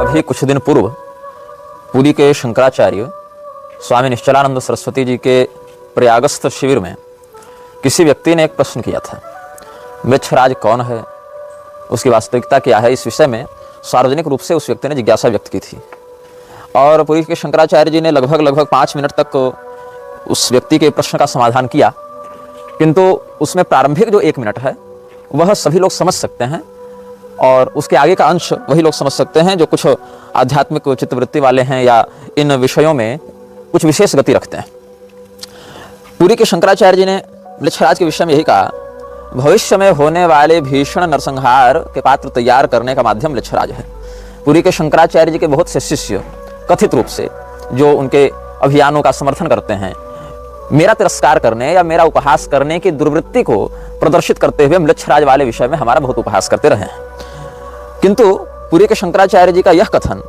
अभी कुछ दिन पूर्व पुरी के शंकराचार्य स्वामी निश्चलानंद सरस्वती जी के प्रयागस्थ शिविर में किसी व्यक्ति ने एक प्रश्न किया था, मृच्छराज कौन है, उसकी वास्तविकता क्या है। इस विषय में सार्वजनिक रूप से उस व्यक्ति ने जिज्ञासा व्यक्त की थी और पुरी के शंकराचार्य जी ने लगभग 5 मिनट तक उस व्यक्ति के प्रश्न का समाधान किया, किंतु उसमें प्रारंभिक जो 1 मिनट है वह सभी लोग समझ सकते हैं और उसके आगे का अंश वही लोग समझ सकते हैं जो कुछ आध्यात्मिक चित्तवृत्ति वाले हैं या इन विषयों में कुछ विशेष गति रखते हैं। पुरी के शंकराचार्य जी ने मृच्छराज के विषय में यही कहा, भविष्य में होने वाले भीषण नरसंहार के पात्र तैयार करने का माध्यम मृच्छराज है। पुरी के शंकराचार्य जी के बहुत से शिष्य कथित रूप से जो उनके अभियानों का समर्थन करते हैं, मेरा तिरस्कार करने या मेरा उपहास करने की दुर्वृत्ति को प्रदर्शित करते हुए मृच्छराज वाले विषय में हमारा बहुत उपहास करते रहे हैं। किंतु पुरी के शंकराचार्य जी का यह कथन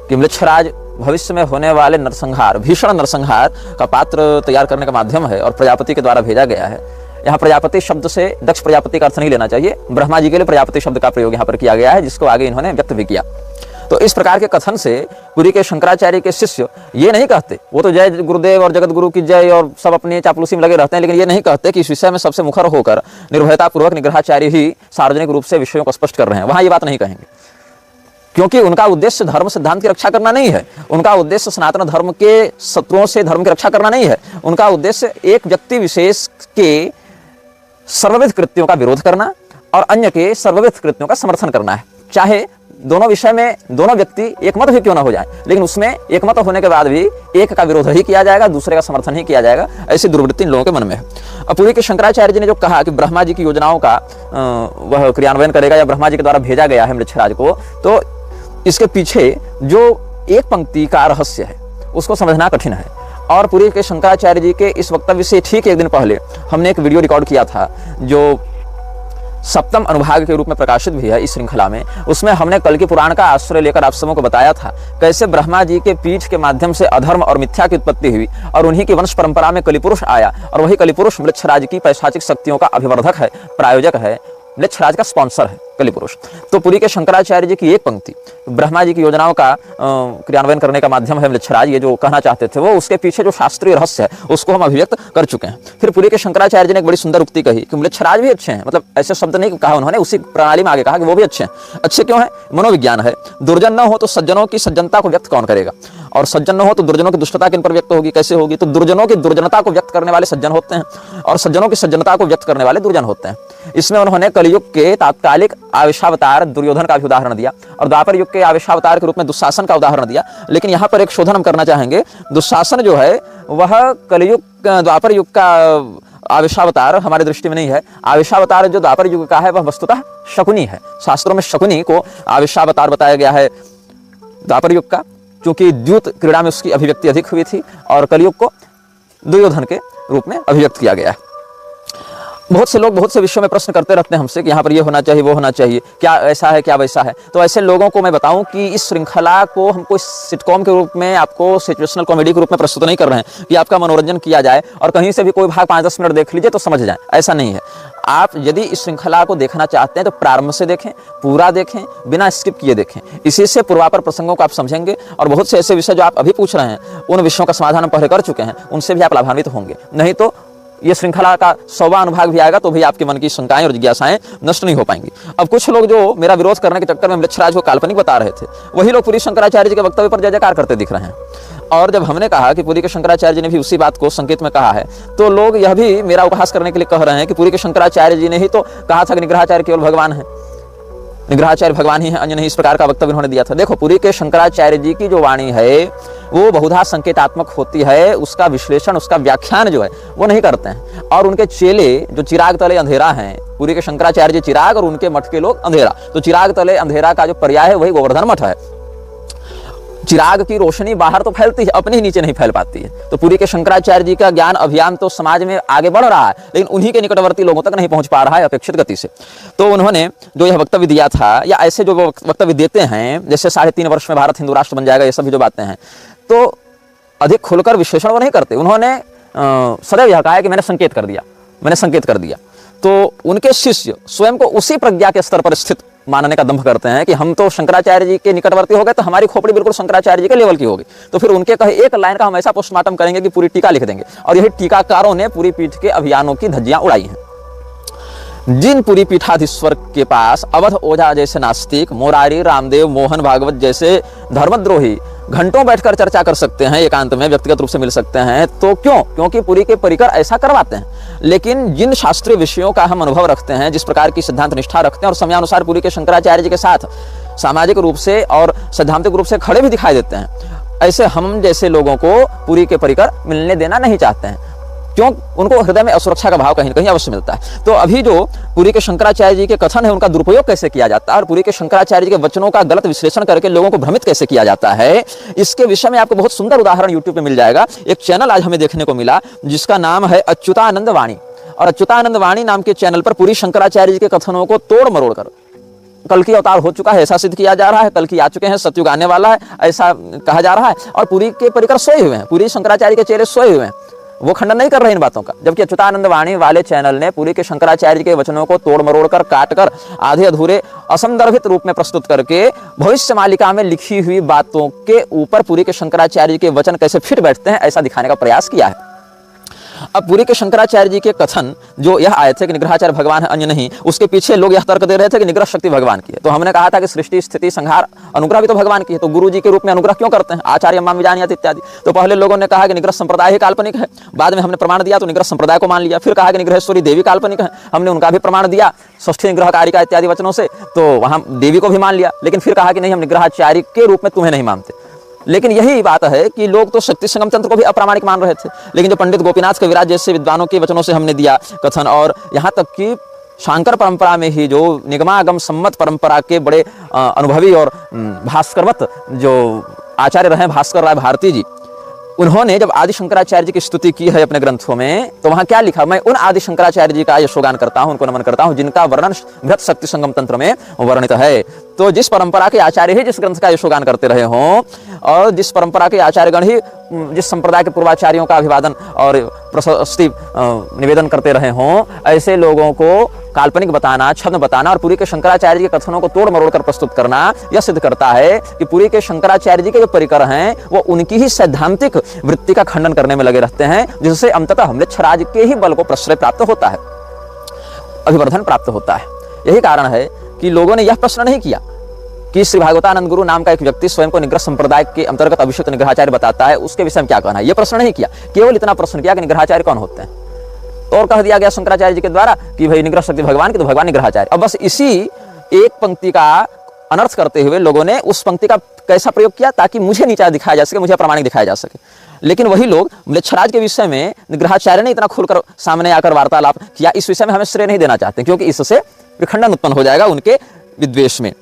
कि मृच्छराज भविष्य में होने वाले नरसंहार, भीषण नरसंहार का पात्र तैयार करने का माध्यम है और प्रजापति के द्वारा भेजा गया है। यहाँ प्रजापति शब्द से दक्ष प्रजापति का अर्थ नहीं लेना चाहिए, ब्रह्मा जी के लिए प्रजापति शब्द का प्रयोग यहाँ पर किया गया है, जिसको आगे इन्होंने व्यक्त भी किया। तो इस प्रकार के कथन से पुरी के शंकराचार्य के शिष्य ये नहीं कहते, वो तो जय गुरुदेव और जगत गुरु की जय और सब अपनी चापलूसी में लगे रहते हैं, लेकिन ये नहीं कहते कि इस विषय में सबसे मुखर होकर निर्भयता पूर्वक निग्रहाचार्य ही सार्वजनिक रूप से विषयों को स्पष्ट कर रहे हैं। वहां ये बात नहीं कहेंगे, क्योंकि उनका उद्देश्य धर्म सिद्धांत की रक्षा करना नहीं है, उनका उद्देश्य सनातन धर्म के शत्रुओं से धर्म की रक्षा करना नहीं है। उनका उद्देश्य एक व्यक्ति विशेष के सर्वविध कृत्यों का विरोध करना और अन्य के सर्वविध कृत्यों का समर्थन करना है। चाहे दोनों विषय में दोनों व्यक्ति एकमत भी क्यों ना हो जाए, लेकिन उसमें एकमत होने के बाद भी एक का विरोध ही किया जाएगा, दूसरे का समर्थन ही किया जाएगा। ऐसी दुर्वृत्ति इन लोगों के मन में है। अब पुरी के शंकराचार्य जी ने जो कहा कि ब्रह्मा जी की योजनाओं का वह क्रियान्वयन करेगा या ब्रह्मा जी के द्वारा भेजा गया है मृच्छराज को, तो इसके पीछे जो एक पंक्ति का रहस्य है उसको समझना कठिन है। और पुरी के शंकराचार्य जी के इस वक्तव्य से ठीक 1 दिन पहले हमने एक वीडियो रिकॉर्ड किया था जो सप्तम अनुभाग के रूप में प्रकाशित भी है इस श्रृंखला में। उसमें हमने कल के पुराण का आश्रय लेकर आप सबों को बताया था कैसे ब्रह्मा जी के पीठ के माध्यम से अधर्म और मिथ्या की उत्पत्ति हुई और उन्हीं की वंश परंपरा में कलिपुरुष आया और वही कलिपुरुष मृच्छराज की पैशाचिक शक्तियों का अभिवर्धक है, प्रायोजक है, मृच्छराज का स्पॉन्सर है कलिपुरुष। तो पुरी के शंकराचार्य जी की एक पंक्ति ब्रह्मा जी की योजनाओं का क्रियान्वयन करने का माध्यम है मृच्छराज, ये जो कहना चाहते थे वो उसके पीछे जो शास्त्रीय रहस्य है उसको हम अभिव्यक्त कर चुके हैं। फिर पुरी के शंकराचार्य जी ने एक बड़ी सुंदर उक्ति कही कि मृच्छराज भी अच्छे हैं, मतलब ऐसे शब्द नहीं कहा उन्होंने, उसी प्रणाली में आगे कहा कि वो भी अच्छे हैं। अच्छे क्यों है? मनोविज्ञान है। दुर्जन न हो तो सज्जनों की सज्जनता को व्यक्त कौन करेगा, और सज्जन न हो तो दुर्जनों की दुष्टता किन पर व्यक्त होगी, कैसे होगी? तो दुर्जनों की दुर्जनता को व्यक्त करने वाले सज्जन होते हैं और सज्जनों की सज्जनता को व्यक्त करने वाले दुर्जन होते हैं। इसमें उन्होंने कलयुग के तात्कालिक आवेशावतार दुर्योधन का भी उदाहरण दिया और द्वापर युग के आवेशावतार के रूप में दुशासन का उदाहरण दिया। लेकिन यहाँ पर एक शोधन हम करना चाहेंगे, दुशासन जो है वह कलयुग द्वापर युग का आवेशावतार हमारे दृष्टि में नहीं है। आवेशावतार जो द्वापर युग का है वह वस्तुतः शकुनी है। शास्त्रों में शकुनी को आवेशावतार बताया गया है द्वापर युग का, क्योंकि द्यूत क्रीड़ा में उसकी अभिव्यक्ति अधिक हुई थी, और कलयुग को दुर्योधन के रूप में अभिव्यक्त किया गया है। बहुत से लोग बहुत से विषयों में प्रश्न करते रहते हैं हमसे कि यहाँ पर ये होना चाहिए, वो होना चाहिए, क्या ऐसा है, क्या वैसा है। तो ऐसे लोगों को मैं बताऊं कि इस श्रृंखला को हमको सिटकॉम के रूप में, आपको सिचुएशनल कॉमेडी के रूप में प्रस्तुत नहीं कर रहे हैं कि आपका मनोरंजन किया जाए और कहीं से भी कोई भाग 5-10 मिनट देख लीजिए तो समझ जाए, ऐसा नहीं है। आप यदि इस श्रृंखला को देखना चाहते हैं तो प्रारंभ से देखें, पूरा देखें, बिना स्किप किए देखें। इसी से पूर्वापर प्रसंगों को आप समझेंगे और बहुत से ऐसे विषय जो आप अभी पूछ रहे हैं उन विषयों का समाधान हम पहले कर चुके हैं, उनसे भी आप लाभान्वित होंगे। नहीं तो ये श्रृंखला का 100वां अनुभाग भी आएगा तो भी आपके मन की शंकाएं और जिज्ञासाएं नष्ट नहीं हो पाएंगी। अब कुछ लोग जो मेरा विरोध करने के चक्कर में मृच्छराज को काल्पनिक बता रहे थे, वही लोग पुरी शंकराचार्य जी के वक्तव्य पर जय जयकार करते दिख रहे हैं। और जब हमने कहा कि पुरी के शंकराचार्य जी ने भी उसी बात को संकेत में कहा है, तो लोग यह भी मेरा उपहास करने के लिए कह रहे हैं कि पुरी के शंकराचार्य जी ने ही तो कहा था कि निग्रहाचार्य केवल भगवान है, निग्रहाचार्य भगवान ही है, अन्य नहीं। इस प्रकार का वक्तव्य उन्होंने दिया था। देखो, पुरी के शंकराचार्य जी की जो वाणी है वो बहुधा संकेतात्मक होती है, उसका विश्लेषण, उसका व्याख्यान जो है वो नहीं करते हैं। और उनके चेले जो चिराग तले अंधेरा हैं, पुरी के शंकराचार्य जी चिराग और उनके मठ के लोग अंधेरा, तो चिराग तले अंधेरा का जो पर्याय है वही गोवर्धन मठ है। चिराग की रोशनी बाहर तो फैलती है, अपने ही नीचे नहीं फैल पाती है। तो पुरी के शंकराचार्य जी का ज्ञान अभियान तो समाज में आगे बढ़ रहा है, लेकिन उन्हीं के निकटवर्ती लोगों तक नहीं पहुंच पा रहा है अपेक्षित गति से। तो उन्होंने जो यह वक्तव्य दिया था, या ऐसे जो वक्तव्य देते हैं जैसे 3.5 वर्ष में भारत हिंदू राष्ट्र बन जाएगा, ये सभी जो बातें हैं, तो अधिक खुलकर विश्लेषण वो नहीं करते। उन्होंने सदैव यह कहा है कि मैंने संकेत कर दिया। तो उनके शिष्य स्वयं को उसी प्रज्ञा के स्तर पर स्थित मानने का दंभ करते हैं कि हम तो शंकराचार्य जी के निकटवर्ती हो गए तो हमारी खोपड़ी बिल्कुल शंकराचार्य जी के लेवल की होगी, तो फिर उनके कहे एक लाइन का हम ऐसा पोस्टमार्टम करेंगे कि पूरी टीका लिख देंगे। और यही टीकाकारों ने पूरी पीठ के अभियानों की धज्जियां उड़ाई हैं। जिन पुरी पीठाधीश्वर के पास अवध ओझा जैसे नास्तिक, मोरारी, रामदेव, मोहन भागवत जैसे धर्मद्रोही घंटों बैठकर चर्चा कर सकते हैं, एकांत में व्यक्तिगत रूप से मिल सकते हैं, तो क्यों? क्योंकि पुरी के परिकर ऐसा करवाते हैं। लेकिन जिन शास्त्रीय विषयों का हम अनुभव रखते हैं, जिस प्रकार की सिद्धांत निष्ठा रखते हैं और समयानुसार पुरी के शंकराचार्य जी के साथ सामाजिक रूप से और सैद्धांतिक रूप से खड़े भी दिखाई देते हैं, ऐसे हम जैसे लोगों को पुरी के परिकर मिलने देना नहीं चाहते हैं। क्यों? उनको हृदय में असुरक्षा का भाव कहीं न कहीं अवश्य मिलता है। तो अभी जो पुरी के शंकराचार्य जी के कथन है, उनका दुरुपयोग कैसे किया जाता है और पुरी के शंकराचार्य जी के वचनों का गलत विश्लेषण करके लोगों को भ्रमित कैसे किया जाता है, इसके विषय में आपको बहुत सुंदर उदाहरण यूट्यूब पे मिल जाएगा। एक चैनल आज हमें देखने को मिला जिसका नाम है अच्युतानंद वाणी, और अच्युतानंद वाणी नाम के चैनल पर पुरी शंकराचार्य जी के कथनों को तोड़ मरोड़ कर कल की अवतार हो चुका है ऐसा सिद्ध किया जा रहा है, कल की आ चुके हैं, सतयुग आने वाला है ऐसा कहा जा रहा है, और पुरी के परिकर सोए हुए हैं, पुरी शंकराचार्य के चेहरे सोए हुए हैं, वो खंडन नहीं कर रहे इन बातों का। जबकि अच्युतानंद वाणी वाले चैनल ने पुरी के शंकराचार्य के वचनों को तोड़ मरोड़ कर, काट कर, आधे अधूरे असंदर्भित रूप में प्रस्तुत करके भविष्य मालिका में लिखी हुई बातों के ऊपर पुरी के शंकराचार्य के वचन कैसे फिट बैठते हैं ऐसा दिखाने का प्रयास किया है। अब पुरी के शंकराचार्य जी के कथन जो यह आए थे कि निग्रहाचार्य भगवान है अन्य नहीं, उसके पीछे लोग यह तर्क दे रहे थे कि निग्रह शक्ति भगवान की है। तो हमने कहा था कि सृष्टि, स्थिति, संहार, अनुग्रह भी तो भगवान की है, तो गुरु जी के रूप में अनुग्रह क्यों करते हैं? आचार्य माम विजानीयात इत्यादि। तो पहले लोगों ने कहा कि निग्रह संप्रदाय ही काल्पनिक है, बाद में हमने प्रमाण दिया तो निग्रह संप्रदाय को मान लिया। फिर कहा कि निग्रहेश्वरी देवी काल्पनिक है, हमने उनका भी प्रमाण दिया षष्ठी निग्रह कारिका इत्यादि वचनों से, तो वहां देवी को भी मान लिया। लेकिन फिर कहा कि नहीं, हम निग्रहाचार्य के रूप में तुम्हें नहीं मानते। लेकिन यही बात है कि लोग तो शक्ति संगम तंत्र को भी अप्रामाणिक मान रहे थे। लेकिन जो पंडित गोपीनाथ कविराज जैसे विद्वानों के वचनों से हमने दिया कथन, और यहाँ तक कि शांकर परंपरा में ही जो निगमागम सम्मत परंपरा के बड़े अनुभवी और भास्करवत जो आचार्य रहे भास्कर राय भारती जी, उन्होंने जब आदि शंकराचार्य जी की स्तुति की है अपने ग्रंथों में, तो वहां क्या लिखा? मैं उन आदि शंकराचार्य जी का यशोगान करता हूं, उनको नमन करता हूं, जिनका वर्णन बृहत शक्ति संगम तंत्र में वर्णित है। तो जिस परंपरा के आचार्य ही जिस ग्रंथ का यशोगान करते रहे हों, और जिस परंपरा के आचार्यगण ही जिस संप्रदाय के पूर्वाचार्यों का अभिवादन और प्रशस्ति निवेदन करते रहे हों, ऐसे लोगों को काल्पनिक बताना, छद्म बताना और पुरी के शंकराचार्य जी के कथनों को तोड़ मरोड़ कर प्रस्तुत करना, यह सिद्ध करता है कि पुरी के शंकराचार्य जी के जो परिकर हैं वो उनकी ही सैद्धांतिक वृत्ति का खंडन करने में लगे रहते हैं, जिससे अंततः म्लेच्छराज के ही बल को प्रश्रय प्राप्त होता है, अभिवर्धन प्राप्त होता है। यही कारण है कि लोगों ने यह प्रश्न नहीं किया कि श्री भागवतानंद गुरु नाम का एक व्यक्ति स्वयं को निग्रह संप्रदाय के अंतर्गत अभिषिक्त निग्रहाचार्य बताता है, उसके विषय में क्या कहना है, यह प्रश्न नहीं किया। केवल इतना प्रश्न किया कि निग्रहाचार्य कौन होते हैं, तो और कह दिया गया शंकराचार्य जी के द्वारा कि भाई निग्रह शक्ति भगवान की, तो भगवान निग्रहाचार्य। अब बस इसी एक पंक्ति का अनर्थ करते हुए लोगों ने उस पंक्ति का कैसा प्रयोग किया ताकि मुझे नीचा दिखाया जा सके, मुझे अप्रामाणिक दिखाया जा सके। लेकिन वही लोग म्लेच्छराज के विषय में निग्रहाचार्य ने इतना खुलकर सामने आकर वार्तालाप किया, इस विषय में हमें श्रेय नहीं देना चाहते, क्योंकि इससे विखंडन उत्पन्न हो जाएगा उनके विद्वेष में।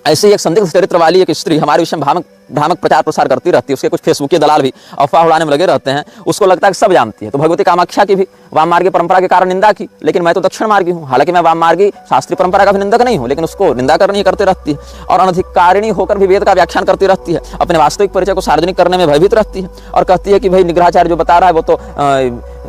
ऐसे ही एक संदिग्ध चरित्र वाली एक स्त्री हमारे विषय में भ्रामक प्रचार प्रसार करती रहती है, उसके कुछ फेसबुक दलाल भी अफवाह उड़ाने में लगे रहते हैं, उसको लगता है कि सब जानती है। तो भगवती कामाख्या की भी वाम मार्गी परंपरा के कारण निंदा की, लेकिन मैं तो दक्षिण मार्गी हूँ, हालांकि मैं वाम मार्गी शास्त्रीय परंपरा का भी निंदक नहीं हूँ, लेकिन उसको निंदा करनी करती रहती है, और अनधिकारिणी होकर भी वेद का व्याख्यान करती रहती है, अपने वास्तविक परिचय को सार्वजनिक करने में भयभीत रहती है, और कहती है कि भाई निग्रहाचार्य जो बता रहा है वो तो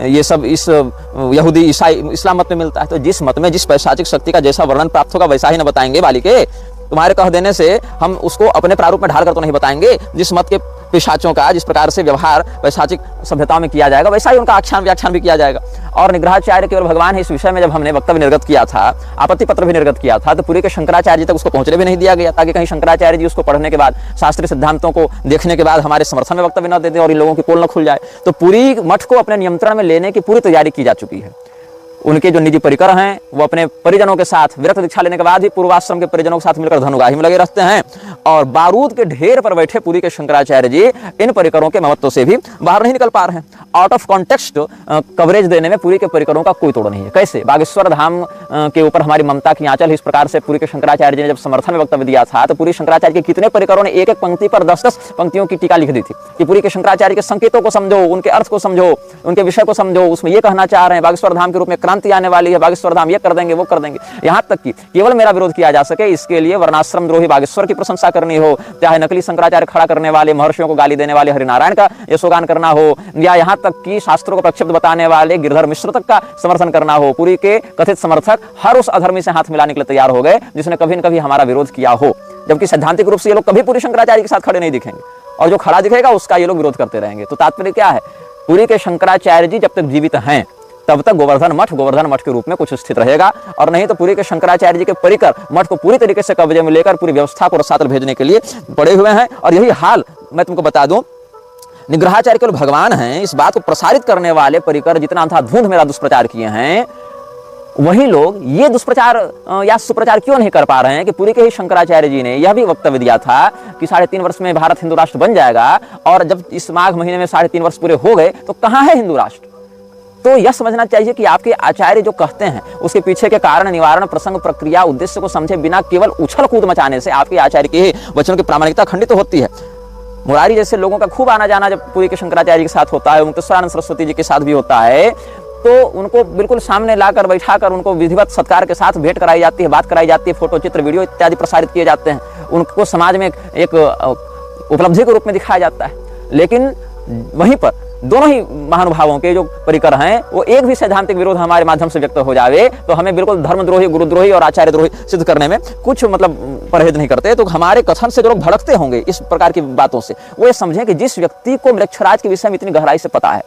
ये सब इस यहूदी ईसाई इस्लाम मत में मिलता है। तो जिस मत में जिस पैशाचिक शक्ति का जैसा वर्णन प्राप्त होगा वैसा ही न बताएंगे बालिके, तुम्हारे कह देने से हम उसको अपने प्रारूप में ढाल कर तो नहीं बताएंगे। जिस मत के पिशाचों का जिस प्रकार से व्यवहार वैशाचिक सभ्यता में किया जाएगा, वैसा ही उनका आख्यान व्याख्यान भी किया जाएगा। और निग्रहाचार्य केवल भगवान है, इस विषय में जब हमने वक्तव्य निर्गत किया था, आपत्ति पत्र भी निर्गत किया था, तो पुरी के शंकराचार्य जी तक उसको पहुंचने भी नहीं दिया गया, ताकि कहीं शंकराचार्य जी उसको पढ़ने के बाद, शास्त्रीय सिद्धांतों को देखने के बाद हमारे समर्थन में वक्तव्य न दे दें और इन लोगों की पोल न खुल जाए। तो पुरी मठ को अपने नियंत्रण में लेने की पूरी तैयारी की जा चुकी है। उनके जो निजी परिकर हैं वो अपने परिजनों के साथ विरत दीक्षा लेने के बाद भी पूर्वाश्रम के परिजनों के साथ मिलकर धनुगाही में लगे रहते हैं, और बारूद के ढेर पर बैठे पुरी के शंकराचार्य जी इन परिकरों के महत्व से भी बाहर नहीं निकल पा रहे हैं। आउट ऑफ कॉन्टेक्स्ट कवरेज देने में पुरी के परिकरों का कोई तोड़ नहीं है। कैसे? बागेश्वर धाम के ऊपर हमारी ममता की आंचल, इस प्रकार से पुरी के शंकराचार्य जी ने जब समर्थन में वक्तव्य दिया था, तो पुरी शंकराचार्य के कितने परिकरों ने एक एक पंक्ति पर 10-10 पंक्तियों की टीका लिख दी थी कि पुरी के शंकराचार्य के संकेतों को समझो, उनके अर्थ को समझो, उनके विषय को समझो, उसमें ये कहना चाह रहे हैं बागेश्वर धाम के रूप में क्रांति आने वाली है, बागेश्वर धाम ये कर देंगे वो कर देंगे। यहाँ तक कि केवल मेरा विरोध किया जा सके इसके लिए वर्णाश्रम द्रोही बागेश्वर की प्रशंसा करनी हो, चाहे नकली शंकराचार्य खड़ा करने वाले महर्षियों को गाली देने वाले हरिनारायण का यशोगान करना हो, या यहाँ तक कि शास्त्रों को प्रक्षिप्त बताने वाले गिरधर मिश्र तक का समर्थन करना हो, पुरी के कथित समर्थक हर उस अधर्मी से हाथ मिलाने के लिए तैयार हो गए जिसने कभी न कभी हमारा विरोध किया हो। जबकि सैद्धांतिक रूप से ये लोग कभी पुरी शंकराचार्य के साथ खड़े नहीं दिखेंगे, और जो खड़ा दिखेगा उसका ये लोग विरोध करते रहेंगे। तो तात्पर्य क्या है, पुरी के शंकराचार्य जी जब तक जीवित हैं तब तक गोवर्धन मठ के रूप में कुछ स्थित रहेगा, और नहीं तो पुरी के शंकराचार्य जी के परिकर मठ को पूरी तरीके से कब्जे में लेकर पूरी व्यवस्था को रसातल भेजने के लिए पड़े हुए हैं। और यही हाल मैं तुमको बता दूं, निग्रहाचार्य केवल भगवान हैं, इस बात को प्रसारित करने वाले परिकर जितना अंधाधुंध मेरा दुष्प्रचार किए हैं, वही लोग ये दुष्प्रचार या सुप्रचार क्यों नहीं कर पा रहे हैं कि पुरी के ही शंकराचार्य जी ने यह भी वक्तव्य दिया था कि 3.5 वर्ष में भारत हिंदू राष्ट्र बन जाएगा, और जब इस माघ महीने में 3.5 वर्ष पूरे हो गए तो कहाँ है हिंदू राष्ट्र। तो यह समझना चाहिए कि आपके आचार्य जो कहते हैं उसके पीछे के कारण, निवारण, प्रसंग, प्रक्रिया, उद्देश्य को समझे बिना केवल उछल कूद मचाने से आपके आचार्य के वचनों की प्रामाणिकता खंडित होती है। मुरारी जैसे लोगों का खूब आना जाना जब पुरी के शंकराचार्य के साथ होता है, मुक्तेश्वरानंद सरस्वती जी के साथ भी होता है, तो उनको बिल्कुल सामने लाकर बैठाकर उनको विधिवत सत्कार के साथ भेंट कराई जाती है, बात कराई जाती है, फोटो, चित्र, वीडियो इत्यादि प्रसारित किए जाते हैं, उनको समाज में एक उपलब्धि के रूप में दिखाया जाता है। लेकिन वहीं पर दोनों ही महानुभावों के जो परिकर हैं वो एक भी सैद्धांतिक विरोध हमारे माध्यम से व्यक्त हो जावे तो हमें बिल्कुल धर्मद्रोही, गुरुद्रोही और आचार्य द्रोही सिद्ध करने में कुछ परहेज नहीं करते। तो हमारे कथन से जो लोग भड़कते होंगे इस प्रकार की बातों से, वो ये समझें कि जिस व्यक्ति को मृक्षराज के विषय में इतनी गहराई से पता है,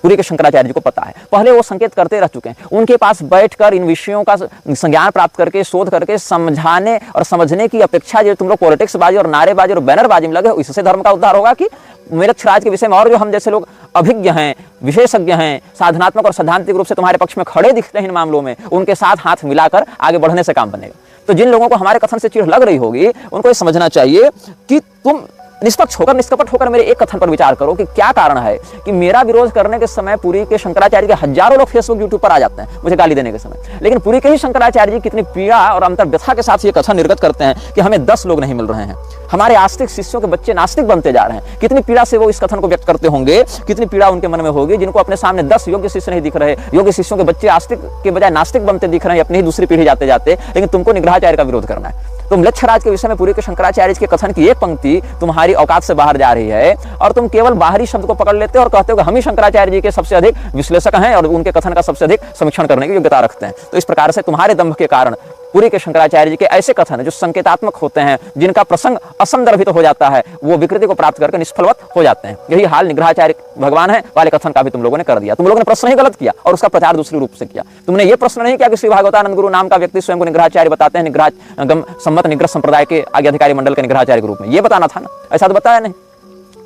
पुरी के शंकराचार्य जी को पता है, पहले वो संकेत करते रह चुके हैं, उनके पास बैठकर इन विषयों का संज्ञान प्राप्त करके, शोध करके समझाने और समझने की अपेक्षा जो तुम लोग पॉलिटिक्स बाजी और नारेबाजी और बैनरबाजी में लगे हो, इससे धर्म का उद्धार होगा कि मृक्षराज के विषय में और जो हम जैसे लोग अभिज्ञ हैं, विशेषज्ञ हैं, साधनात्मक और सैद्धांतिक रूप से तुम्हारे पक्ष में खड़े दिखते हैं इन मामलों में, उनके साथ हाथ मिलाकर आगे बढ़ने से काम बनेगा। तो जिन लोगों को हमारे कथन से चिढ़ लग रही होगी उनको ये समझना चाहिए कि तुम निष्पक्ष होकर, निष्कपट होकर मेरे एक कथन पर विचार करो कि क्या कारण है कि मेरा विरोध करने के समय पुरी के शंकराचार्य के हजारों लोग फेसबुक, यूट्यूब पर आ जाते हैं मुझे गाली देने के समय, लेकिन पुरी के ही शंकराचार्य जी कितनी पीड़ा और अंतर व्यथा के साथ ये कथन निर्गत करते हैं कि हमें 10 लोग नहीं मिल रहे हैं, हमारे आस्तिक शिष्यों के बच्चे नास्तिक बनते जा रहे हैं। कितनी पीड़ा से वो इस कथन को व्यक्त करते होंगे, कितनी पीड़ा उनके मन में होगी जिनको अपने सामने 10 योग्य शिष्य नहीं दिख रहे, योग्य शिष्यों के बच्चे आस्तिक के बजाय नास्तिक बनते दिख रहे हैं, अपनी ही दूसरी पीढ़ी जाते जाते, लेकिन तुमको निग्रहाचार्य का विरोध करना है। तुम मृक्षराज के विषय में पुरी के शंकराचार्य के कथन की एक पंक्ति तुम्हारी औकात से बाहर जा रही है और तुम केवल बाहरी शब्द को पकड़ लेते हो और कहते हो कि हम ही शंकराचार्य जी के सबसे अधिक विश्लेषक हैं और उनके कथन का सबसे अधिक समीक्षण करने की योग्यता रखते हैं। तो इस प्रकार से तुम्हारे दंभ के कारण पुरी के शंकराचार्य जी के ऐसे कथन जो संकेतात्मक होते हैं, जिनका प्रसंग असंदर्भित हो जाता है, वो विकृति को प्राप्त करके निष्फलवत हो जाते हैं। यही हाल निग्रहाचार्य भगवान है वाले कथन का भी तुम लोगों ने कर दिया। तुम लोगों ने प्रश्न ही गलत किया और उसका प्रचार दूसरे रूप से किया। तुमने ये प्रश्न नहीं किया कि श्री भागवतानंद गुरु नाम का व्यक्ति स्वयं को निग्रहाचार्य बताते हैं, निग्रह सम्मत निग्रह संप्रदाय के आज्ञा अधिकारी मंडल के निग्रहाचार्य के रूप में, ये बताना था ना, ऐसा तो बताया नहीं।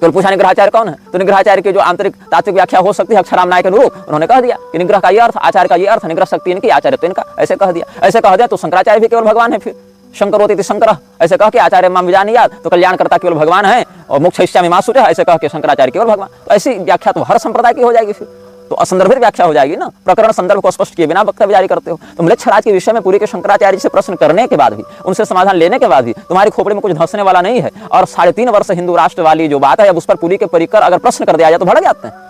केवल पूछा निग्रहाचार्य कौन है, तो निग्रहाचार्य की जो आंतरिक तात्विक व्याख्या हो सकती है अक्षराम नायक के अनुरूप उन्होंने कह दिया कि निग्रह का ये अर्थ, आचार्य का ये अर्थ, निग्रह शक्ति इनकी, आचार्य तो इनका, ऐसे कह दिया। ऐसे कह दिया तो शंकराचार्य भी केवल भगवान है, फिर शंकरोति शंकर ऐसे कह के आचार्य माम विजानीयात तो कल्याणकर्ता केवल भगवान है और मोक्ष इष्यामि मा शुचः ऐसे कह के शंकराचार्य केवल भगवान। तो ऐसी व्याख्या तो हर संप्रदाय की हो जाएगी, फिर तो असंदर्भित व्याख्या हो जाएगी ना, प्रकरण संदर्भ को स्पष्ट किए बिना वक्तव्य जारी करते हो। तो मृक्षराज के विषय में पुरी के शंकराचार्य से प्रश्न करने के बाद भी, उनसे समाधान लेने के बाद भी तुम्हारी खोपड़ी में कुछ धंसने वाला नहीं है। और 3.5 वर्ष हिंदू राष्ट्र वाली जो बात है, अब उस पर पुरी के परिकर अगर प्रश्न कर दिया जाए तो भड़क जाते हैं।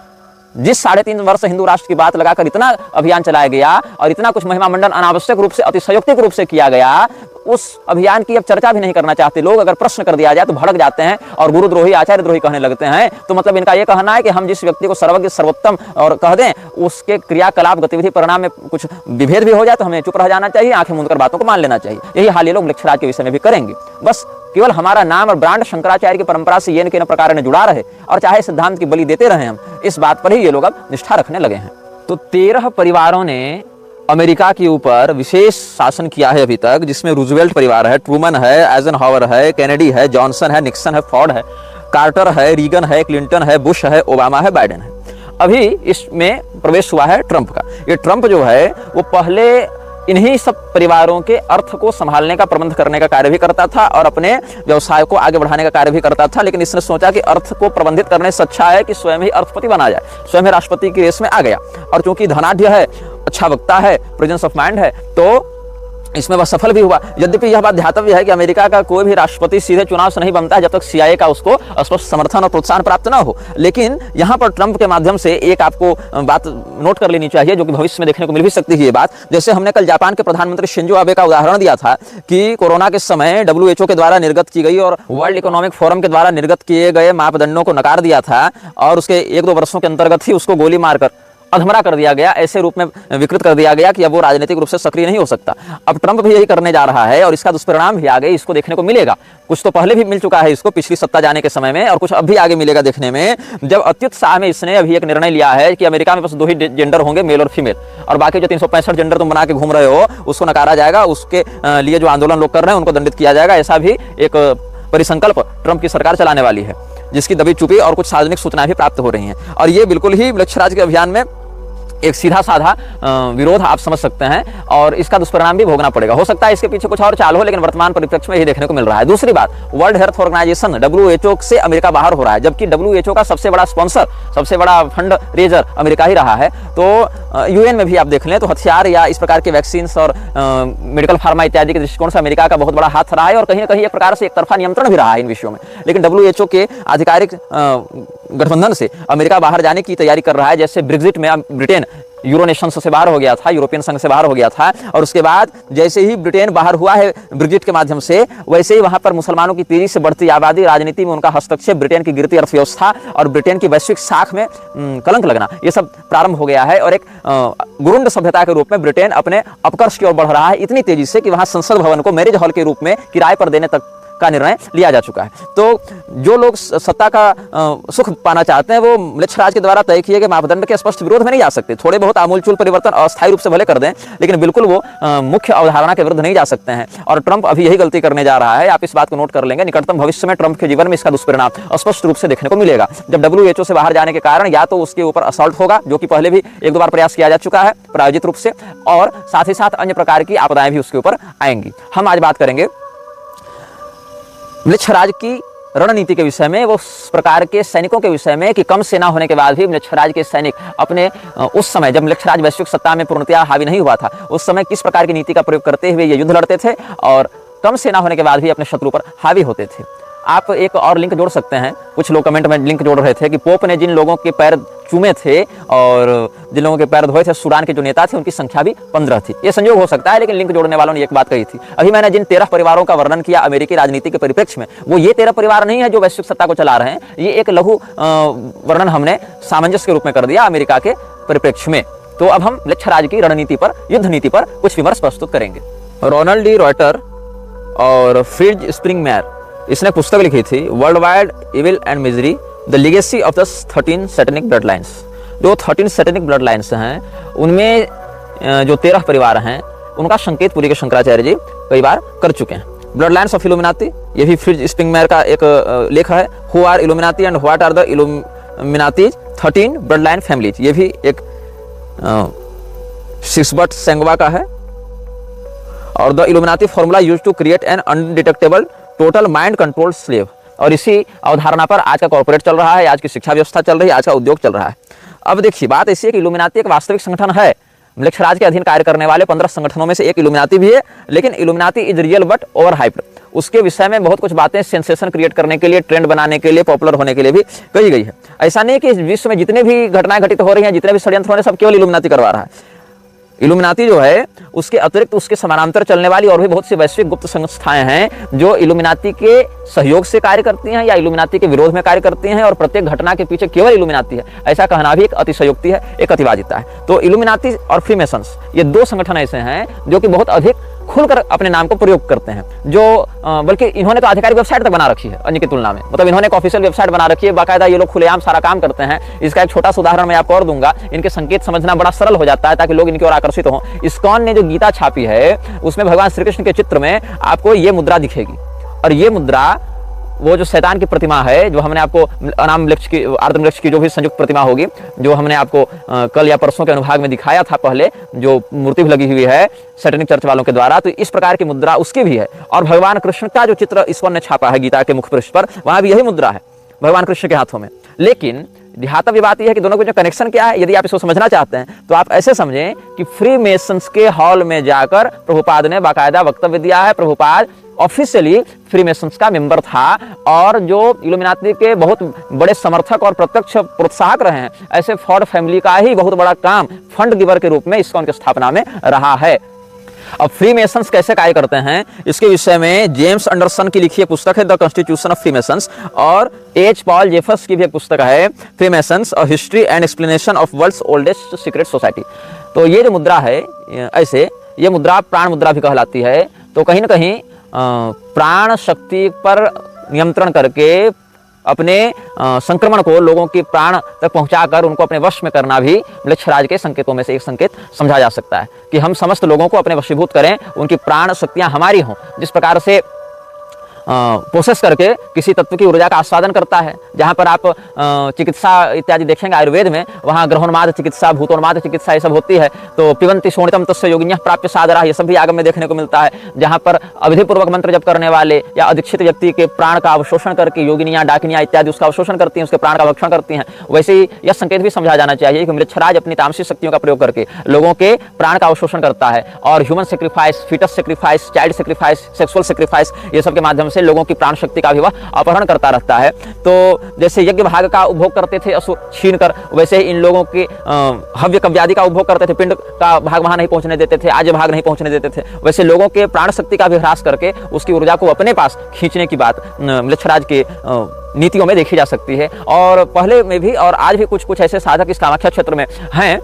जिस 3.5 वर्ष हिंदू राष्ट्र की बात लगाकर इतना अभियान चलाया गया और इतना कुछ महिमा मंडन अनावश्यक रूप से, अतिशयोक्तिक रूप से किया गया, उस अभियान की अब चर्चा भी नहीं करना चाहते लोग। अगर प्रश्न कर दिया जाए तो भड़क जाते हैं और गुरुद्रोही, आचार्य द्रोही कहने लगते हैं। तो मतलब इनका यह कहना है कि हम जिस व्यक्ति को सर्वज्ञ, सर्वोत्तम और कह दें, उसके क्रियाकलाप, गतिविधि, परिणाम में कुछ विभेद भी हो जाए तो हमें चुप रह जाना चाहिए, आंखें मूंद कर बातों को मान लेना चाहिए। यही हाल ये लोग मृक्षराज के विषय में भी करेंगे। बस केवल हमारा नाम और ब्रांड शंकराचार्य की परंपरा से ये न प्रकार ने जुड़ा रहे और चाहे सिद्धांत की बलि देते रहे, हम इस बात पर ही ये लोग अब निष्ठा रखने लगे हैं। तो 13 परिवारों ने अमेरिका के ऊपर विशेष शासन किया है अभी तक, जिसमें रूजवेल्ट परिवार है, ट्रूमन है, एइजनहावर है, केनेडी है, जॉनसन है, निक्सन है, फोर्ड है, कार्टर है, रीगन है, क्लिंटन है, बुश है, ओबामा है, बाइडेन है। अभी इसमें प्रवेश हुआ है ट्रंप का। ये ट्रंप जो है वो पहले इन्हीं सब परिवारों के अर्थ को संभालने का, प्रबंध करने का कार्य भी करता था और अपने व्यवसाय को आगे बढ़ाने का कार्य भी करता था। लेकिन इसने सोचा कि अर्थ को प्रबंधित करने से अच्छा है कि स्वयं ही अर्थपति बना जाए, स्वयं ही राष्ट्रपति की रेस में आ गया। और चूंकि धनाढ्य है, अच्छा वक्ता है, प्रेजेंस ऑफ माइंड है, तो इसमें वह सफल भी हुआ। यद्यपि यह बात ध्यातव्य है कि अमेरिका का कोई भी राष्ट्रपति सीधे चुनाव से नहीं बनता है जब तक सीआईए का उसको स्पष्ट समर्थन और प्रोत्साहन प्राप्त ना हो। लेकिन यहाँ पर ट्रंप के माध्यम से एक आपको बात नोट कर लेनी चाहिए, जो कि भविष्य में देखने को मिल भी सकती है ये बात। जैसे हमने कल जापान के प्रधानमंत्री शिंजो आबे का उदाहरण दिया था कि कोरोना के समय WHO के द्वारा निर्गत की गई और वर्ल्ड इकोनॉमिक फोरम के द्वारा निर्गत किए गए मापदंडों को नकार दिया था और उसके 1-2 वर्षों के अंतर्गत ही उसको गोली मारकर अधमरा कर दिया गया, ऐसे रूप में विकृत कर दिया गया कि अब वो राजनीतिक रूप से सक्रिय नहीं हो सकता। अब ट्रंप भी यही करने जा रहा है और इसका दुष्परिणाम भी आगे इसको देखने को मिलेगा। कुछ तो पहले भी मिल चुका है इसको पिछली सत्ता जाने के समय में, और कुछ अब भी आगे मिलेगा देखने में, जब अत्युत्साह में इसने अभी एक निर्णय लिया है कि अमेरिका में बस 2 ही जेंडर होंगे, मेल और फीमेल, और बाकी जो 365 जेंडर तुम बना के घूम रहे हो उसको नकारा जाएगा, उसके लिए जो आंदोलन लोग कर रहे हैं उनको दंडित किया जाएगा। ऐसा भी एक परिसंकल्प ट्रंप की सरकार चलाने वाली है, जिसकी दबी चुपी और कुछ सार्वजनिक सूचनाएं भी प्राप्त हो रही हैं। और ये बिल्कुल ही लक्ष्यराज के अभियान में एक सीधा साधा विरोध आप समझ सकते हैं, और इसका दुष्परिणाम भी भोगना पड़ेगा। हो सकता है इसके पीछे कुछ और चाल हो, लेकिन वर्तमान परिप्रेक्ष्य में यही देखने को मिल रहा है। दूसरी बात, वर्ल्ड हेल्थ ऑर्गेनाइजेशन WHO से अमेरिका बाहर हो रहा है, जबकि WHO का सबसे बड़ा स्पॉन्सर, सबसे बड़ा फंड रेजर अमेरिका ही रहा है। तो UN में भी आप देख लें तो हथियार या इस प्रकार के वैक्सीन और मेडिकल फार्मा इत्यादि के दृष्टिकोण से अमेरिका का बहुत बड़ा हाथ रहा है, और कहीं ना कहीं एक प्रकार से एक तरफा नियंत्रण भी रहा है इन विषयों में। लेकिन WHO के आधिकारिक गठबंधन से अमेरिका बाहर जाने की तैयारी कर रहा है। जैसे ब्रेग्जिट में ब्रिटेन यूरोनेशंस से बाहर हो गया था, यूरोपियन संघ से बाहर हो गया था, और उसके बाद जैसे ही ब्रिटेन बाहर हुआ है ब्रेग्जिट के माध्यम से, वैसे ही वहां पर मुसलमानों की तेजी से बढ़ती आबादी, राजनीति में उनका हस्तक्षेप, ब्रिटेन की गिरती अर्थव्यवस्था और ब्रिटेन की वैश्विक साख में कलंक लगना, ये सब प्रारंभ हो गया है। और एक गुरुंड सभ्यता के रूप में ब्रिटेन अपने अपकर्ष की ओर बढ़ रहा है इतनी तेजी से कि वहां संसद भवन को मैरिज हॉल के रूप में किराए पर देने तक का निर्णय लिया जा चुका है। तो जो लोग सत्ता का सुख पाना चाहते हैं वो लक्ष्यराज के द्वारा तय किए गए मापदंड के स्पष्ट विरोध में नहीं जा सकते। थोड़े बहुत आमूलचूल परिवर्तन अस्थायी रूप से भले कर दें, लेकिन बिल्कुल वो मुख्य अवधारणा के विरुद्ध नहीं जा सकते हैं। और ट्रंप अभी यही गलती करने जा रहा है। आप इस बात को नोट कर लेंगे, निकटतम भविष्य में ट्रंप के जीवन में इसका दुष्परिणाम स्पष्ट रूप से देखने को मिलेगा। जब WHO से बाहर जाने के कारण या तो उसके ऊपर असॉल्ट होगा, जो कि पहले भी 1-2 बार प्रयास किया जा चुका है प्रायोजित रूप से, और साथ ही साथ अन्य प्रकार की आपदाएं भी उसके ऊपर आएंगी। हम आज बात करेंगे लक्ष्यराज की रणनीति के विषय में, वो प्रकार के सैनिकों के विषय में कि कम सेना होने के बाद भी लक्ष्यराज के सैनिक अपने उस समय जब लक्ष्यराज वैश्विक सत्ता में पूर्णतया हावी नहीं हुआ था, उस समय किस प्रकार की नीति का प्रयोग करते हुए ये युद्ध लड़ते थे और कम सेना होने के बाद भी अपने शत्रु पर हावी होते थे। आप एक और लिंक जोड़ सकते हैं, कुछ लोग कमेंट में लिंक जोड़ रहे थे कि पोप ने जिन लोगों के पैर चूमे थे और जिन लोगों के पैर धोए थे, सूडान के जो नेता थे, उनकी संख्या भी 15 थी। ये संयोग हो सकता है, लेकिन लिंक जोड़ने वालों ने एक बात कही थी। अभी मैंने जिन 13 परिवारों का वर्णन किया अमेरिकी राजनीति के परिप्रेक्ष्य में, वो ये 13 परिवार नहीं है जो वैश्विक सत्ता को चला रहे हैं। ये एक लघु वर्णन हमने सामंजस्य के रूप में कर दिया अमेरिका के परिप्रेक्ष्य में। तो अब हम लक्ष्यराज की रणनीति पर, युद्ध नीति पर कुछ विमर्श प्रस्तुत करेंगे। रोनाल्ड डी रॉयटर और फ्रिज स्प्रिंगमेयर, इसने पुस्तक लिखी थी world wide evil and misery, the legacy of the 13 satanic blood lines. जो 13 सैटेनिक ब्लड लाइन्स हैं, उनमें जो 13 परिवार हैं, उनका संकेत पुरी के शंकराचार्य जी कई बार कर चुके हैं। ब्लड लाइन्स ऑफ इल्यूमिनाती, ये भी फ्रिज स्प्रिंगमेयर का एक लेख है। Who are illuminati and what are the illuminati 13 blood line families, ये भी एक सिक्सबर्ट सेंगवा का है। और the illuminati formula used to create an undetectable total mind control slave, और इसी अवधारणा पर आज का कॉर्पोरेट चल रहा है, आज की शिक्षा व्यवस्था चल रही है, आज का उद्योग चल रहा है। अब देखिए, बात ऐसी है कि इल्यूमिनाती एक वास्तविक संगठन है। लक्ष्यराज के अधीन कार्य करने वाले 15 संगठनों में से एक इल्यूमिनाती भी है, लेकिन Illuminati is real but over hyped. उसके विषय में बहुत कुछ बातें सेंसेशन क्रिएट करने के लिए, ट्रेंड बनाने के लिए, पॉपुलर होने के लिए भी कही गई है। ऐसा नहीं कि विश्व में जितने भी घटनाएं घटित हो रही हैं, जितने भी षड्यंत्र हो रहे हैं, सब केवल इल्यूमिनाती करवा रहा है। इल्यूमिनाती जो है, उसके अतिरिक्त उसके समानांतर चलने वाली और भी बहुत सी वैश्विक गुप्त संस्थाएं हैं जो इल्यूमिनाती के सहयोग से कार्य करती हैं या इल्यूमिनाती के विरोध में कार्य करती हैं, और प्रत्येक घटना के पीछे केवल इल्यूमिनाती है, ऐसा कहना भी एक अतिशयोक्ति है, एक अतिवादिता है। तो इल्यूमिनाती और फ्रीमेसन्स, ये 2 संगठन ऐसे हैं जो कि बहुत अधिक खुलकर अपने नाम को प्रयोग करते हैं, जो बल्कि इन्होंने तो आधिकारिक वेबसाइट तक बना रखी है अन्य की तुलना में। मतलब इन्होंने एक ऑफिशियल वेबसाइट बना रखी है, बाकायदा ये लोग खुलेआम सारा काम करते हैं। इसका एक छोटा सा उदाहरण मैं आपको और दूंगा, इनके संकेत समझना बड़ा सरल हो जाता है ताकि लोग इनकी ओर आकर्षित हों। इस्कॉन ने जो गीता छापी है, उसमें भगवान श्री कृष्ण के चित्र में आपको ये मुद्रा दिखेगी, और ये मुद्रा वो जो शैतान की प्रतिमा है, जो हमने आपको अनाम वृक्ष की, आर्द्र वृक्ष की जो भी संयुक्त प्रतिमा होगी, जो हमने आपको कल या परसों के अनुभाग में दिखाया था पहले, जो मूर्ति भी लगी हुई है सैटेनिक चर्च वालों के द्वारा, तो इस प्रकार की मुद्रा उसकी भी है। और भगवान कृष्ण का जो चित्र ईश्वर ने छापा है गीता के मुख पृष्ठ पर, वहां भी यही मुद्रा है भगवान कृष्ण के हाथों में। लेकिन ध्यातव्य बात यह है कि दोनों के जो कनेक्शन क्या है, यदि आप इसको समझना चाहते हैं तो आप ऐसे समझें कि फ्री मेसन्स के हॉल में जाकर प्रभुपाद ने बाकायदा वक्तव्य दिया है। प्रभुपाद ऑफिशियली फ्री मेसन्स का मेंबर था और जो इल्यूमिनाती के बहुत बड़े समर्थक और प्रत्यक्ष प्रोत्साहक रहे हैं, ऐसे फॉर्ड फैमिली का ही बहुत बड़ा काम फंड गिवर के रूप में इस्कॉन की स्थापना में रहा है। अब फ्री मेसन्स कैसे कार्य करते हैं, इसके विषय में जेम्स एंडरसन की लिखी पुस्तक है the constitution of free masons, और एच पॉल जेफर्स की भी एक पुस्तक है free masons a history and explanation of world's oldest secret society. तो ये जो मुद्रा है, ऐसे ये मुद्रा प्राण मुद्रा भी कहलाती है। तो कहीं ना कहीं प्राण शक्ति पर नियंत्रण करके अपने संक्रमण को लोगों के प्राण तक पहुंचाकर उनको अपने वश में करना भी म्लेच्छराज के संकेतों में से एक संकेत समझा जा सकता है कि हम समस्त लोगों को अपने वशीभूत करें, उनकी प्राण शक्तियां हमारी हों। जिस प्रकार से प्रोसेस करके किसी तत्व की ऊर्जा का आस्वादन करता है, जहाँ पर आप चिकित्सा इत्यादि देखेंगे आयुर्वेद में, वहाँ ग्रहोन्माद चिकित्सा, भूतोन्माद चिकित्सा ये सब होती है। तो पिबंती शोणितम तस्य योगिन्यः प्राप्य सादरा, ये सब भी आगम में देखने को मिलता है, जहाँ पर अविधिपूर्वक मंत्र जप करने वाले या अधिक्षित व्यक्ति के प्राण का अवशोषण करके योगिनियाँ डाकिनियाँ इत्यादि उसका अवशोषण करती हैं, उसके प्राण का भक्षण करती हैं। वैसे ही यह संकेत भी समझा जाना चाहिए कि म्लेच्छराज अपनी तामसिक शक्तियों का प्रयोग करके लोगों के प्राण का अवशोषण करता है और human sacrifice, foetus sacrifice, child sacrifice, sexual sacrifice, ये सब के माध्यम से लोगों की प्राण शक्ति का भी वह अपहरण करता रहता है। तो जैसे यज्ञ भाग का उपभोग करते थे असुर छीन कर, वैसे इन लोगों के हव्य कव्यादि का उपभोग करते थे, पिंड का भाग वहां नहीं पहुंचने देते थे, आज भाग नहीं पहुंचने देते थे। वैसे लोगों के प्राण शक्ति का भी ह्रास करके उसकी ऊर्जा को अपने पास खींचने की बात म्लेच्छराज के नीतियों में देखी जा सकती है। और पहले में भी और आज भी कुछ कुछ ऐसे साधक इस कामाख्या क्षेत्र में हैं,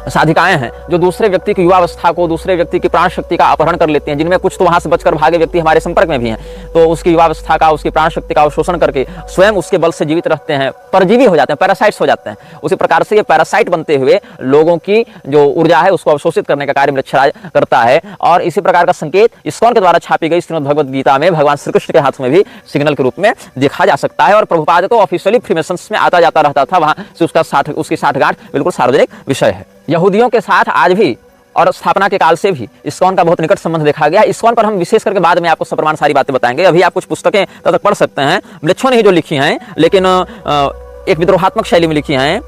साधिकाएं हैं, जो दूसरे व्यक्ति की युवावस्था को, दूसरे व्यक्ति की प्राण शक्ति का अपहरण कर लेते हैं, जिनमें कुछ तो वहां से बचकर भागे व्यक्ति हमारे संपर्क में भी हैं। तो उसकी युवावस्था का, उसकी प्राण शक्ति का अवशोषण करके स्वयं उसके बल से जीवित रहते हैं, परजीवी हो जाते हैं, पैरासाइट्स हो जाते हैं। उसी प्रकार से ये पैरासाइट बनते हुए लोगों की जो ऊर्जा है उसको अवशोषित करने का कार्य म्लेच्छराज करता है। और इसी प्रकार का संकेत इस्कॉन के द्वारा छापी गई श्रीमद् भगवद गीता में भगवान श्री कृष्ण के हाथ में भी सिग्नल के रूप में देखा जा सकता है। और प्रभुपाद तो ऑफिशियली फ्रीमेसन्स में आता जाता रहता था, वहां से उसकी साठगांठ बिल्कुल सार्वजनिक विषय है। यहूदियों के साथ आज भी और स्थापना के काल से भी इस्कॉन का बहुत निकट संबंध देखा गया। इस्कॉन पर हम विशेष करके बाद में आपको सप्रमाण सारी बातें बताएंगे। अभी आप कुछ पुस्तकें तब तक पढ़ सकते हैं, म्लेच्छों ने ही जो लिखी हैं, लेकिन एक विद्रोहात्मक शैली में लिखी हैं।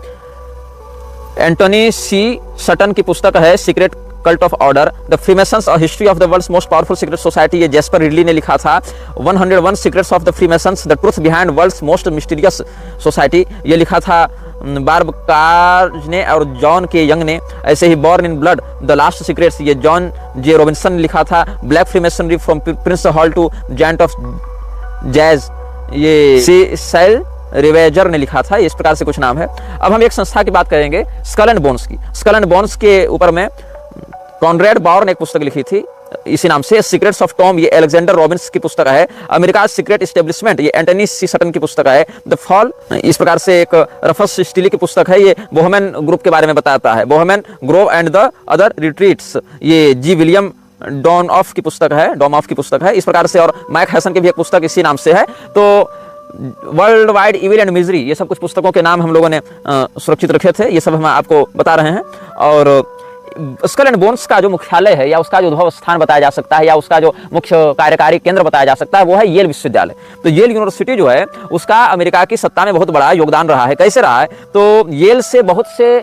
एंटोनी सी सटन की पुस्तक है secret cult of order, the Freemasons a history of the world's most powerful secret society, ये जेस्पर रिडली ने लिखा था। 101 secrets of the Freemasons, the truth behind world's most mysterious society, ये लिखा था बार्ब कार्ज ने और जॉन के यंग ने। ऐसे ही born in blood, the last secrets, ये जॉन जे रॉबिन्सन ने लिखा था। Black freemasonry from Prince Hall to giant of jazz, ये सेल रिवेजर ने लिखा था। इस प्रकार से कुछ नाम है। अब हम एक संस्था की बात करेंगे, स्कल एंड बोन्स की। स्कल एंड बोन्स के ऊपर में कॉनरेड बाउर ने एक पुस्तक लिखी थी इसी नाम से, सीक्रेट्स ऑफ टॉम, ये अलेक्जेंडर रॉबिन्स की पुस्तक है। अमेरिका सीक्रेट एस्टेब्लिशमेंट, ये एंटनी सी सटन की पुस्तक है। द फॉल, इस प्रकार से एक रफस स्टीली की पुस्तक है, ये बोहेमन ग्रुप के बारे में बताता है। Bohemian Grove and the other retreats, ये जी विलियम डॉनऑफ की पुस्तक है, डॉमऑफ की पुस्तक है। इस प्रकार से और मैक हैसन की भी एक पुस्तक इसी नाम से है। तो world wide evil and misery, ये सब कुछ पुस्तकों के नाम हम लोगों ने सुरक्षित रखे थे, ये सब हम आपको बता रहे हैं। और स्कल एंड बोन्स का जो मुख्यालय है या उसका जो उद्भव स्थान बताया जा सकता है या उसका जो मुख्य कार्यकारी केंद्र बताया जा सकता है वो है येल विश्वविद्यालय। तो येल यूनिवर्सिटी जो है उसका अमेरिका की सत्ता में बहुत बड़ा योगदान रहा है। कैसे रहा है, तो येल से बहुत से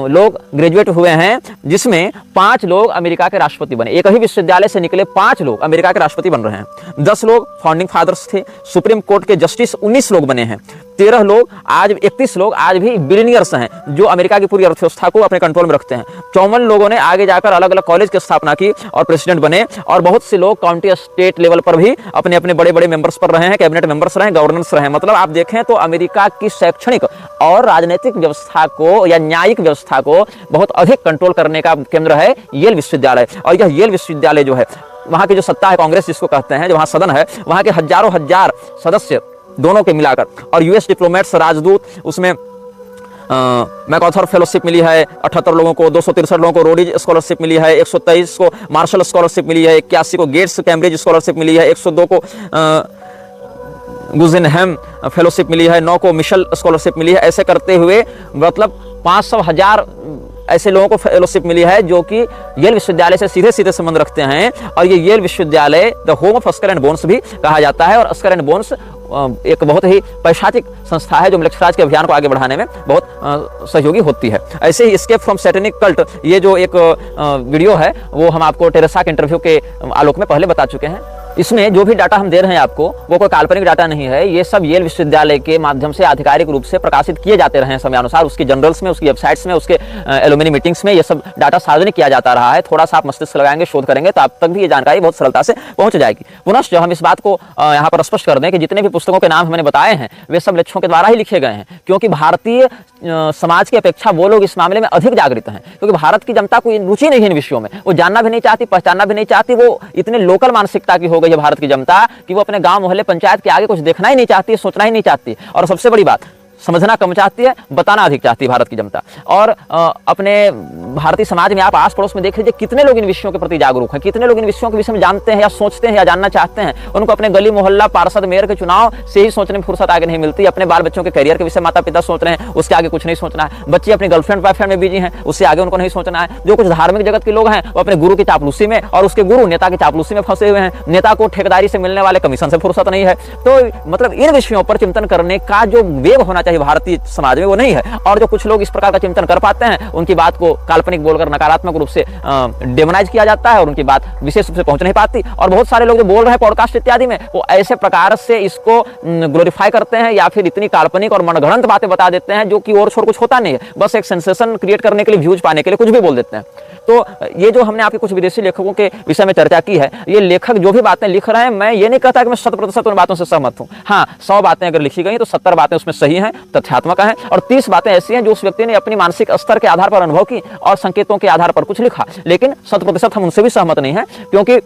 लोग ग्रेजुएट हुए हैं, जिसमें 5 लोग अमेरिका के राष्ट्रपति बने। एक ही विश्वविद्यालय से निकले 5 लोग अमेरिका के राष्ट्रपति बन रहे हैं। 10 लोग फाउंडिंग फादर्स थे, सुप्रीम कोर्ट के जस्टिस 19 लोग बने हैं, 13 लोग आज 31 लोग आज भी बिलियनियर्स हैं जो अमेरिका की पूरी अर्थव्यवस्था को अपने कंट्रोल में रखते हैं। 54 लोगों ने आगे जाकर अलग अलग कॉलेज की स्थापना की और प्रेसिडेंट बने। और बहुत से लोग काउंटी स्टेट लेवल पर भी अपने अपने बड़े बड़े मेंबर्स पर रहे हैं, कैबिनेट मेंबर्स रहे, गवर्नर्स रहे। मतलब आप देखें तो अमेरिका की शैक्षणिक और राजनीतिक व्यवस्था को या न्यायिक व्यवस्था को बहुत अधिक कंट्रोल करने का केंद्र है येल विश्वविद्यालय। और यह येल विश्वविद्यालय जो है, वहां की जो सत्ता है, कांग्रेस जिसको कहते हैं, जो वहां सदन है, वहां के हजारों हजार सदस्य दोनों के मिलाकर, और यूएस डिप्लोमेट्स, राजदूत, उसमें मैकऑथर फेलोशिप मिली है 78 लोगों को, 263 लोगों को रोडीज स्कॉलरशिप मिली है, 123 को मार्शल स्कॉलरशिप मिली है, 81 को गेट्स कैम्ब्रिज स्कॉलरशिप मिली है, 102 को गुजिनहम फेलोशिप मिली है, 9 को मिशेल स्कॉलरशिप मिली है। ऐसे करते हुए मतलब 500,000 ऐसे लोगों को फेलोशिप मिली है जो कि येल विश्वविद्यालय से सीधे सीधे संबंध रखते हैं। और ये येल विश्वविद्यालय the home of skull and bones भी कहा जाता है। और स्कल एंड बोन्स एक बहुत ही पैशाचिक संस्था है जो म्लेच्छराज के अभियान को आगे बढ़ाने में बहुत सहयोगी होती है। ऐसे ही एस्केप फ्रॉम सैटेनिक कल्ट, ये जो एक वीडियो है वो हम आपको टेरेसा के इंटरव्यू के आलोक में पहले बता चुके हैं। इसमें जो भी डाटा हम दे रहे हैं आपको वो कोई काल्पनिक डाटा नहीं है, ये सब येल विश्वविद्यालय के माध्यम से आधिकारिक रूप से प्रकाशित किए जाते रहे हैं समयानुसार, उसकी जर्नल्स में, उसकी वेबसाइट्स में, उसके एलुमनी मीटिंग्स में ये सब डाटा सार्वजनिक किया जाता रहा है। थोड़ा सा आप मस्तिष्क लगाएंगे, शोध करेंगे तो आप तक भी ये जानकारी बहुत सरलता से पहुंच जाएगी। पुनश्च हम इस बात को यहाँ पर स्पष्ट कर दें कि जितने भी पुस्तकों के नाम हमने बताए हैं वे सब लेखकों के द्वारा ही लिखे गए हैं, क्योंकि भारतीय समाज की अपेक्षा वो लोग इस मामले में अधिक जागृत हैं, क्योंकि भारत की जनता को रुचि नहीं है इन विषयों में, वो जानना भी नहीं चाहती, पहचानना भी नहीं चाहती, वो इतने लोकल मानसिकता की हो गई है भारत की जनता कि वो अपने गांव मोहल्ले पंचायत के आगे कुछ देखना ही नहीं चाहती, सोचना ही नहीं चाहती, और सबसे बड़ी बात समझना कम चाहती है, बताना अधिक चाहती है भारत की जनता। और अपने भारतीय समाज में आप आस पड़ोस में देख लीजिए कितने लोग इन विषयों के प्रति जागरूक हैं, कितने लोग इन विषयों के विषय में जानते हैं या सोचते हैं या जानना चाहते हैं। उनको अपने गली मोहल्ला पार्षद मेयर के चुनाव से ही सोचने में फुर्सत आगे नहीं मिलती। अपने बाल बच्चों के करियर के विषय माता पिता सोच रहे हैं, उसके आगे कुछ नहीं सोचना है। बच्चे अपनी गर्लफ्रेंड बॉयफ्रेंड में बिजी हैं, उससे आगे उनको नहीं सोचना है। जो कुछ धार्मिक जगत के लोग हैं वो अपने गुरु की चापलूसी में और उसके गुरु नेता की चापलूसी में फंसे हुए हैं। नेता को ठेकेदारी से मिलने वाले कमीशन से फुर्सत नहीं है। तो मतलब इन विषयों पर चिंतन करने का जो वेग होना चाहिए भारतीय समाज में वो नहीं है। और जो कुछ लोग इस प्रकार का चिंतन कर पाते हैं उनकी बात को काल्पनिक बोलकर नकारात्मक रूप से डेमोनाइज किया जाता है और उनकी बात विशेष रूप से पहुंच नहीं पाती। और बहुत सारे लोग जो बोल रहे हैं पॉडकास्ट इत्यादि में वो ऐसे प्रकार से इसको ग्लोरीफाई करते हैं या फिर इतनी काल्पनिक और मनगढ़ंत बातें बता देते हैं जो कि और छोड़ कुछ होता नहीं है, बस एक सेंसेशन क्रिएट करने के लिए, व्यूज पाने के लिए कुछ भी बोल देते हैं। तो ये जो हमने आपके कुछ विदेशी लेखकों के विषय में चर्चा की है, ये लेखक जो भी बातें लिख रहे हैं, मैं ये नहीं कहता कि मैं 100% उन बातों से सहमत हूं। हाँ, 100 बातें अगर लिखी गई तो 70 बातें उसमें सही हैं, तथ्यात्मक हैं, और 30 बातें ऐसी हैं जो उस व्यक्ति ने अपनी मानसिक स्तर के आधार पर अनुभव की और संकेतों के आधार पर कुछ लिखा। लेकिन 100% हम उनसे भी सहमत नहीं है, क्योंकि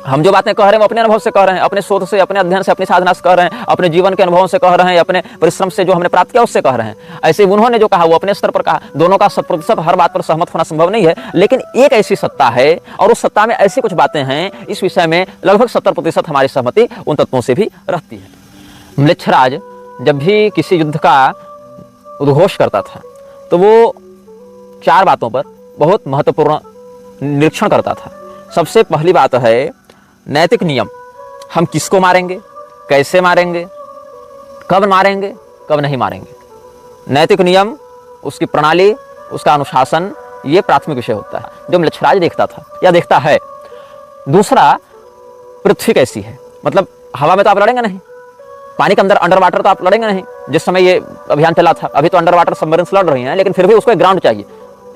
हम जो बातें कह रहे हैं वो अपने अनुभव से कह रहे हैं, अपने शोध से, अपने अध्ययन से, अपनी साधना से कह रहे हैं, अपने जीवन के अनुभवों से कह रहे हैं, अपने परिश्रम से जो हमने प्राप्त किया उससे कह रहे हैं। ऐसे उन्होंने जो कहा वो अपने स्तर पर कहा। दोनों का 100% हर बात पर सहमत होना संभव नहीं है, लेकिन एक ऐसी सत्ता है और उस सत्ता में ऐसी कुछ बातें हैं, इस विषय में लगभग 70% हमारी सहमति उन तत्वों से भी रहती है। म्लेच्छराज जब भी किसी युद्ध का उद्घोष करता था तो वो 4 बातों पर बहुत महत्वपूर्ण निरीक्षण करता था। सबसे पहली बात है नैतिक नियम। हम किसको मारेंगे, कैसे मारेंगे, कब मारेंगे, कब नहीं मारेंगे। नैतिक नियम, उसकी प्रणाली, उसका अनुशासन, ये प्राथमिक विषय होता है जो म्लेच्छराज देखता था या देखता है। दूसरा, पृथ्वी कैसी है, मतलब हवा में तो आप लड़ेंगे नहीं, पानी के अंदर अंडर वाटर तो आप लड़ेंगे नहीं। जिस समय ये अभियान चला था, अभी तो अंडर वाटर सबमरीन्स लड़ रही हैं, लेकिन फिर भी उसको एक ग्राउंड चाहिए,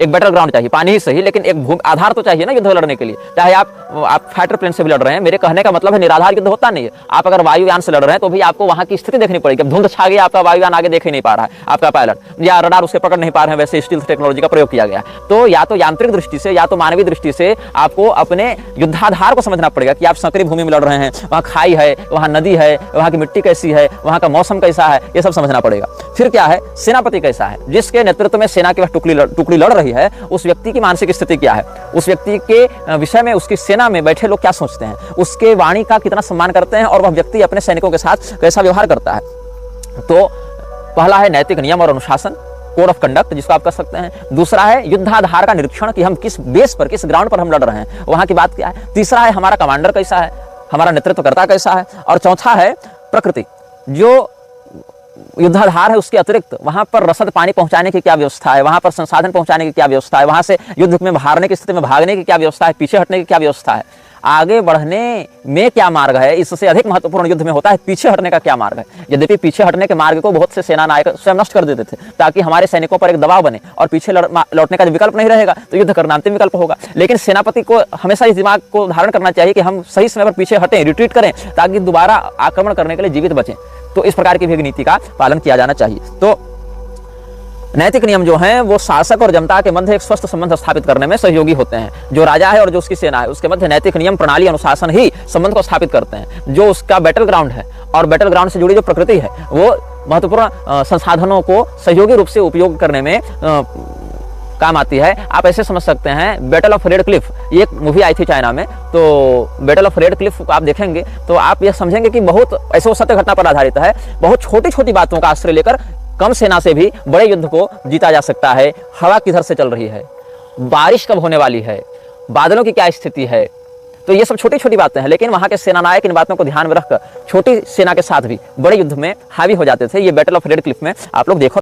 एक बैटल ग्राउंड चाहिए, पानी ही सही, लेकिन एक आधार तो चाहिए ना युद्ध लड़ने के लिए। चाहे आप फाइटर प्लेन से भी लड़ रहे हैं, मेरे कहने का मतलब है निराधार युद्ध होता नहीं है। आप अगर वायुयान से लड़ रहे हैं तो भी आपको वहां की स्थिति देखनी पड़ेगी। अब धुंध छा गई, आपका वायुयान आगे देख ही नहीं पा रहा है, आपका पायलट या रडार उसके पकड़ नहीं पा रहे हैं, वैसे स्टील्थ टेक्नोलॉजी का प्रयोग किया गया। तो या तो यांत्रिक दृष्टि से या तो मानवीय दृष्टि से आपको अपने युद्धाधार को समझना पड़ेगा कि आप संकरी भूमि में लड़ रहे हैं, वहाँ खाई है, वहाँ नदी है, वहाँ की मिट्टी कैसी है, वहाँ का मौसम कैसा है, ये सब समझना पड़ेगा। फिर क्या है, सेनापति कैसा है, जिसके नेतृत्व में सेना की टुकड़ी लड़ रही है, उस व्यक्ति की मानसिक स्थिति क्या है, उस व्यक्ति के विषय में उसकी सेना में बैठे लोग क्या सोचते हैं, उसके वाणी का कितना सम्मान करते हैं और वह व्यक्ति अपने सैनिकों के साथ कैसा व्यवहार करता है। तो पहला है नैतिक नियम और अनुशासन, कोड ऑफ कंडक्ट जिसको आप कह सकते हैं। दूसरा है युद्धाधार का निरीक्षण कि हम किस बेस पर, किस ग्राउंड पर हम लड़ रहे हैं, वहां की बात क्या है। तीसरा है हमारा कमांडर कैसा है, हमारा नेतृत्वकर्ता कैसा है। और चौथा है प्रकृति, जो युद्धाधार है उसके अतिरिक्त वहां पर रसद पानी पहुंचाने की क्या व्यवस्था है, वहां पर संसाधन पहुंचाने की क्या व्यवस्था है, वहां से युद्ध में हारने की स्थिति में भागने की क्या व्यवस्था है, पीछे हटने की क्या व्यवस्था है, आगे बढ़ने में क्या मार्ग है। इससे अधिक महत्वपूर्ण युद्ध में होता है पीछे हटने का क्या मार्ग है। यद्यपि पीछे हटने के मार्ग को बहुत से सेना नायक स्वयं नष्ट कर देते थे ताकि हमारे सैनिकों पर एक दबाव बने और पीछे लौटने का विकल्प नहीं रहेगा तो युद्ध करना अंतिम विकल्प होगा। लेकिन सेनापति को हमेशा इस दिमाग को धारण करना चाहिए कि हम सही समय पर पीछे हटें, रिट्रीट करें, ताकि दोबारा आक्रमण करने के लिए जीवित बचें। तो इस प्रकार की भी नीति का पालन किया जाना चाहिए। तो नैतिक नियम जो हैं वो शासक और जनता के मध्य एक स्वस्थ संबंध स्थापित करने में सहयोगी होते हैं। जो राजा है और जो उसकी सेना है उसके मध्य नैतिक नियम, प्रणाली, अनुशासन ही संबंध को स्थापित करते हैं। जो उसका बैटल ग्राउंड है और बैटल ग्राउंड से जुड़ी जो प्रकृति है वो महत्वपूर्ण संसाधनों को सहयोगी रूप से उपयोग करने में काम आती है। आप ऐसे समझ सकते हैं, बैटल ऑफ रेड क्लिफ, ये एक मूवी आई थी चाइना में, तो बैटल ऑफ रेड क्लिफ को आप देखेंगे तो आप यह समझेंगे कि बहुत ऐसे सत्य घटना पर आधारित है। बहुत छोटी छोटी बातों का आश्रय लेकर कम सेना से भी बड़े युद्ध को जीता जा सकता है। हवा किधर से चल रही है, बारिश कब होने वाली है, बादलों की क्या स्थिति है, तो ये सब छोटी छोटी बातें हैं, लेकिन वहां के सेनानायक इन बातों को ध्यान में रखकर छोटी सेना के साथ भी बड़े युद्ध में हावी हो जाते थे। ये बैटल ऑफ रेड क्लिफ में आप लोग देखो।